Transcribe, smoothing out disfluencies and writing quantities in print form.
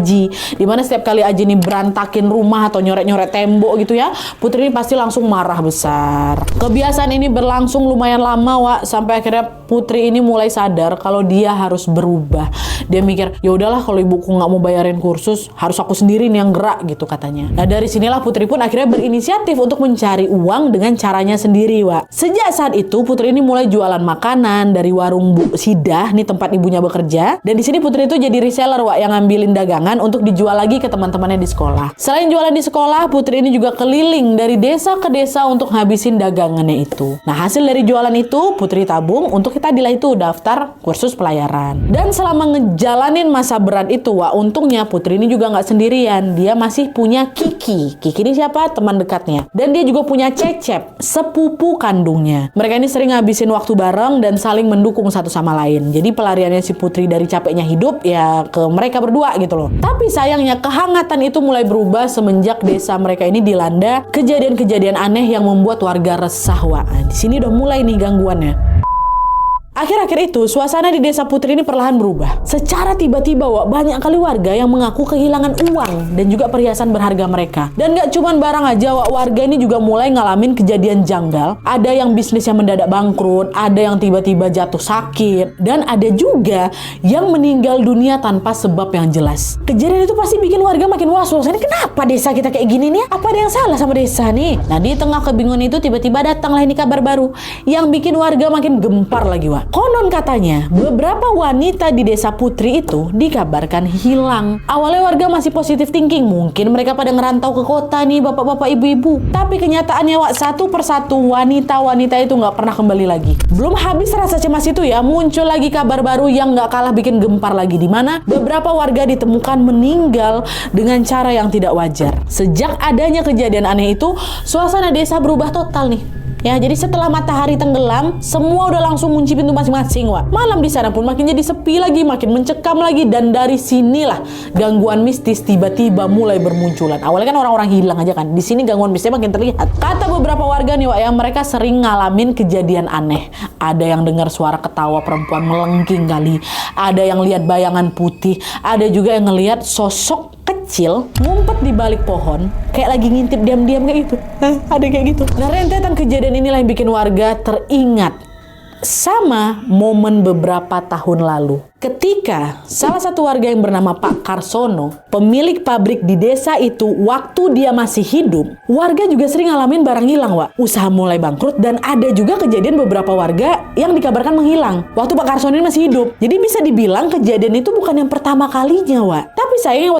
Aji. Dimana setiap kali Aji ini berantakin rumah atau nyoret-nyoret tembok gitu ya, Putri ini pasti langsung marah besar. Kebiasaan ini berlangsung lumayan lama, Wak, sampai akhirnya Putri ini mulai sadar kalau dia harus berubah. Dia mikir, ya udahlah kalau ibuku nggak mau bayarin kursus, harus aku sendiri nih yang gerak gitu katanya. Nah dari sinilah Putri pun akhirnya berinisiatif untuk mencari uang dengan caranya sendiri, Wak. Sejak saat itu Putri ini mulai jualan makanan dari warung Bu Sidah nih, tempat ibunya bekerja. Dan di sini Putri itu jadi reseller, Wak, yang ngambilin dagangan untuk dijual lagi ke teman-temannya di sekolah. Selain jualan di sekolah, Putri ini juga keliling dari desa ke desa untuk ngabisin dagangannya itu. Nah hasil dari jualan itu Putri tabung untuk tadilah itu daftar kursus pelayaran. Dan selama ngejalanin masa berat itu, Wak, untungnya Putri ini juga nggak sendirian. Dia masih punya Kiki. Kiki ini siapa? Teman dekatnya. Dan dia juga punya Cecep, sepupu kandungnya. Mereka ini sering ngabisin waktu bareng dan saling mendukung satu sama lain. Jadi pelariannya si Putri dari capeknya hidup ya ke mereka berdua gitu loh. Tapi sayangnya kehangatan itu mulai berubah semenjak desa mereka ini dilanda kejadian-kejadian aneh yang membuat warga resah, Wak. Nah, di sini udah mulai nih gangguannya. Akhir-akhir itu, suasana di desa Putri ini perlahan berubah. Secara tiba-tiba, Wak, banyak kali warga yang mengaku kehilangan uang dan juga perhiasan berharga mereka. Dan gak cuman barang aja, Wak, warga ini juga mulai ngalamin kejadian janggal. Ada yang bisnisnya mendadak bangkrut, ada yang tiba-tiba jatuh sakit, dan ada juga yang meninggal dunia tanpa sebab yang jelas. Kejadian itu pasti bikin warga makin was-was. Ini kenapa desa kita kayak gini nih? Apa ada yang salah sama desa nih? Nah, di tengah kebingungan itu tiba-tiba datanglah ini kabar baru yang bikin warga makin gempar lagi, Wak. Konon katanya, beberapa wanita di desa Putri itu dikabarkan hilang. Awalnya warga masih positif thinking, mungkin mereka pada ngerantau ke kota nih, bapak-bapak, ibu-ibu. Tapi kenyataannya, Wak, satu persatu wanita-wanita itu nggak pernah kembali lagi. Belum habis rasa cemas itu ya, muncul lagi kabar baru yang nggak kalah bikin gempar lagi, di mana beberapa warga ditemukan meninggal dengan cara yang tidak wajar. Sejak adanya kejadian aneh itu, suasana desa berubah total nih. Ya, jadi setelah matahari tenggelam, semua udah langsung kunci pintu masing-masing, Wak. Malam di sana pun makin jadi sepi lagi, makin mencekam lagi, dan dari sinilah gangguan mistis tiba-tiba mulai bermunculan. Awalnya kan orang-orang hilang aja kan. Di sini gangguan mistisnya makin terlihat. Kata beberapa warga nih, Wak, yang mereka sering ngalamin kejadian aneh. Ada yang dengar suara ketawa perempuan melengking kali, ada yang lihat bayangan putih, ada juga yang ngelihat sosok kecil ngumpet di balik pohon kayak lagi ngintip diam-diam kayak gitu. Ada kayak gitu. Nah, rentetan kejadian inilah yang bikin warga teringat sama momen beberapa tahun lalu. Ketika salah satu warga yang bernama Pak Karsono, pemilik pabrik di desa itu, waktu dia masih hidup, warga juga sering ngalamin barang hilang, Wak. Usaha mulai bangkrut dan ada juga kejadian beberapa warga yang dikabarkan menghilang waktu Pak Karsono ini masih hidup. Jadi bisa dibilang kejadian itu bukan yang pertama kalinya, Wak. Tapi sayangnya